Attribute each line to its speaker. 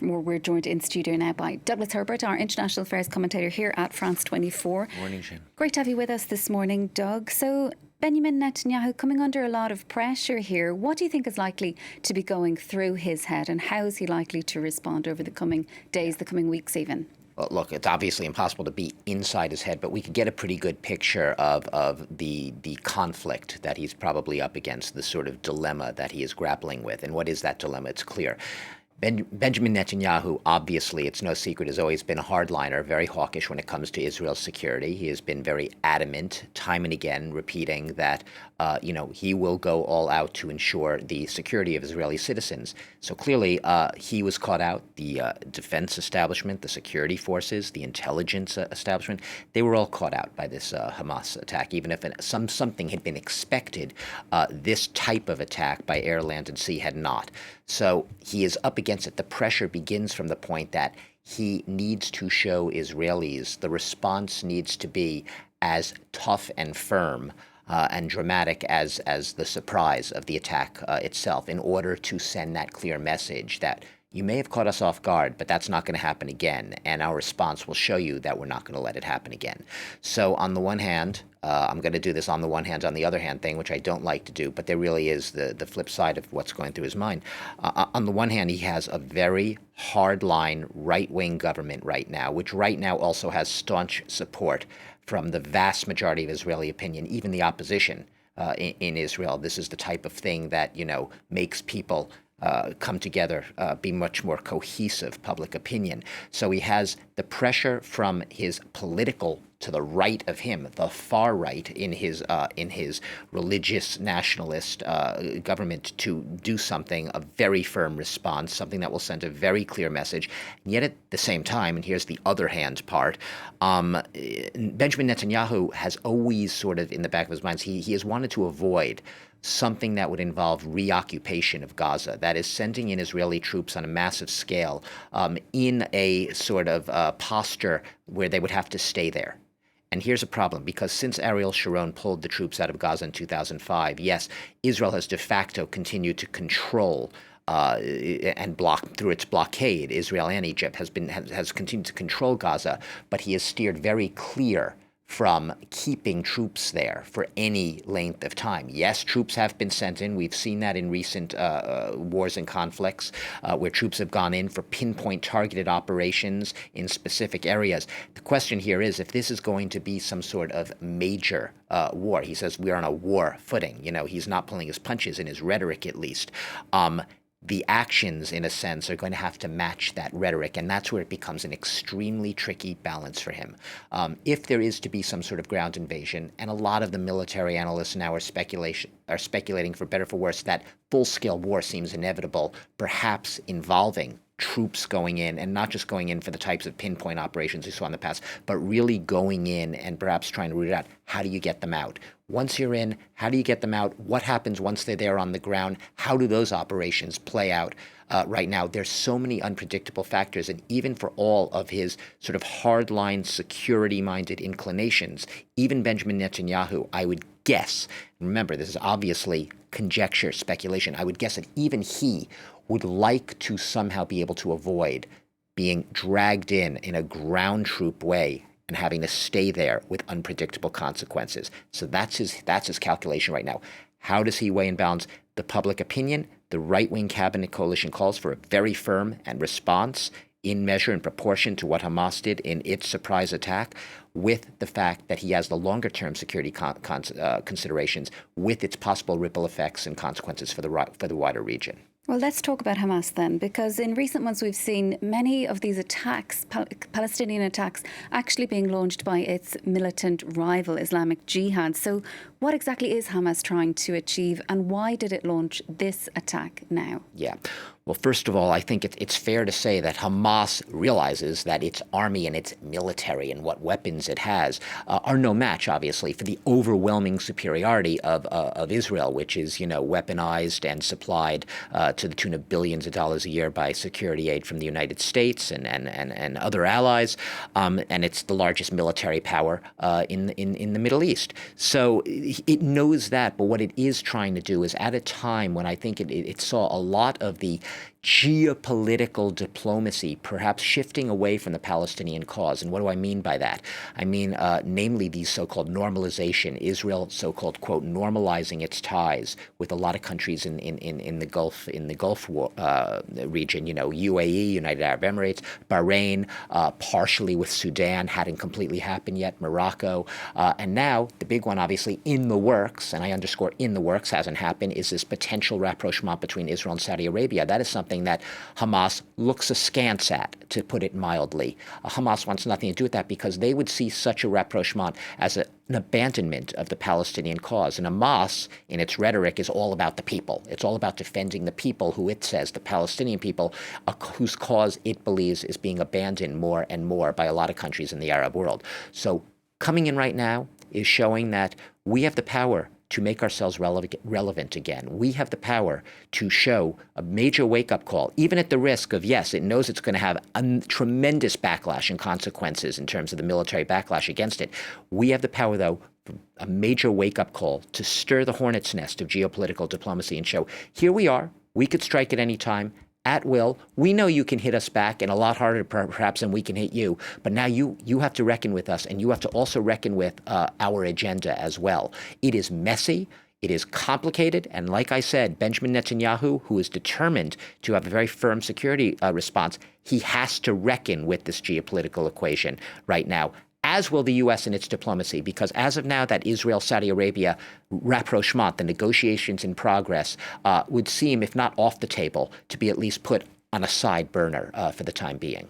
Speaker 1: We're joined in studio now by Douglas Herbert, our international affairs commentator here at France 24.
Speaker 2: Morning, Shane.
Speaker 1: Great to have you with us this morning, Doug. So, Benjamin Netanyahu coming under a lot of pressure here. What do you think is likely to be going through his head, and how is he likely to respond over the coming days, the coming weeks even?
Speaker 2: Well, look, it's obviously impossible to be inside his head, but we could get a pretty good picture of the conflict that he's probably up against, the sort of dilemma that he is grappling with. And what is that dilemma? It's clear. Benjamin Netanyahu, obviously, it's no secret, has always been a hardliner, very hawkish when it comes to Israel's security. He has been very adamant, time and again, repeating that, he will go all out to ensure the security of Israeli citizens. So clearly, he was caught out. The defense establishment, the security forces, the intelligence establishment, they were all caught out by this Hamas attack. Even if something had been expected, this type of attack by air, land, and sea had not. So he is up against it. The pressure begins from the point that he needs to show Israelis the response needs to be as tough and firm and dramatic as the surprise of the attack itself, in order to send that clear message that you may have caught us off guard, but that's not going to happen again. And our response will show you that we're not going to let it happen again. So on the one hand, I'm going to do this on the one hand, on the other hand thing, which I don't like to do, but there really is the flip side of what's going through his mind. On the one hand, he has a very hardline right-wing government right now, which right now also has staunch support from the vast majority of Israeli opinion, even the opposition in Israel. This is the type of thing that, makes people come together, be much more cohesive public opinion. So he has the pressure from his political, to the right of him, the far right in his religious nationalist government, to do something, a very firm response, something that will send a very clear message. And yet at the same time, and here's the other hand part, Benjamin Netanyahu has always sort of in the back of his mind, he has wanted to avoid something that would involve reoccupation of Gaza, that is sending in Israeli troops on a massive scale in a sort of posture where they would have to stay there. And here's a problem, because since Ariel Sharon pulled the troops out of Gaza in 2005, yes, Israel has de facto continued to control and block through its blockade. Israel and Egypt has continued to control Gaza, but he has steered very clear from keeping troops there for any length of time. Yes, troops have been sent in. We've seen that in recent wars and conflicts where troops have gone in for pinpoint targeted operations in specific areas. The question here is if this is going to be some sort of major war. He says we're on a war footing. He's not pulling his punches, in his rhetoric at least. The actions, in a sense, are going to have to match that rhetoric, and that's where it becomes an extremely tricky balance for him. If there is to be some sort of ground invasion, and a lot of the military analysts now are speculating, for better or for worse, that full-scale war seems inevitable, perhaps involving troops going in, and not just going in for the types of pinpoint operations we saw in the past, but really going in and perhaps trying to root it out. How do you get them out? Once you're in, how do you get them out? What happens once they're there on the ground? How do those operations play out? Right now, there's so many unpredictable factors, and even for all of his sort of hardline, security-minded inclinations, even Benjamin Netanyahu, I would guess, remember, this is obviously conjecture, speculation, I would guess that even he would like to somehow be able to avoid being dragged in a ground troop way and having to stay there with unpredictable consequences. So that's his calculation right now. How does he weigh and balance the public opinion? The right-wing cabinet coalition calls for a very firm and response in measure and proportion to what Hamas did in its surprise attack, with the fact that he has the longer-term security considerations, with its possible ripple effects and consequences for the wider region.
Speaker 1: Well, let's talk about Hamas then, because in recent months we've seen many of these attacks, Palestinian attacks, actually being launched by its militant rival, Islamic Jihad. So what exactly is Hamas trying to achieve, and why did it launch this attack now?
Speaker 2: Yeah. Well, first of all, I think it's fair to say that Hamas realizes that its army and its military and what weapons it has are no match, obviously, for the overwhelming superiority of Israel, which is, weaponized and supplied to the tune of billions of dollars a year by security aid from the United States and other allies, and it's the largest military power in the Middle East. So it knows that, but what it is trying to do is, at a time when I think it saw a lot of the geopolitical diplomacy, perhaps shifting away from the Palestinian cause. And what do I mean by that? I mean, namely, these so-called normalization, Israel so-called, quote, normalizing its ties with a lot of countries in the Gulf War, region, UAE, United Arab Emirates, Bahrain, partially with Sudan, hadn't completely happened yet, Morocco. And now the big one, obviously, in the works, and I underscore in the works, hasn't happened, is this potential rapprochement between Israel and Saudi Arabia. That is something that Hamas looks askance at, to put it mildly. Hamas wants nothing to do with that because they would see such a rapprochement as an abandonment of the Palestinian cause. And Hamas, in its rhetoric, is all about the people. It's all about defending the people who it says, the Palestinian people, whose cause it believes is being abandoned more and more by a lot of countries in the Arab world. So coming in right now is showing that we have the power to make ourselves relevant again. We have the power to show a major wake-up call, even at the risk of, yes, it knows it's going to have a tremendous backlash and consequences in terms of the military backlash against it. We have the power, though, a major wake-up call to stir the hornet's nest of geopolitical diplomacy and show, here we are, we could strike at any time, at will. We know you can hit us back, and a lot harder perhaps than we can hit you. But now you have to reckon with us, and you have to also reckon with our agenda as well. It is messy. It is complicated. And like I said, Benjamin Netanyahu, who is determined to have a very firm security response, he has to reckon with this geopolitical equation right now, as will the U.S. in its diplomacy, because as of now, that Israel-Saudi Arabia rapprochement, the negotiations in progress, would seem, if not off the table, to be at least put on a side burner for the time being.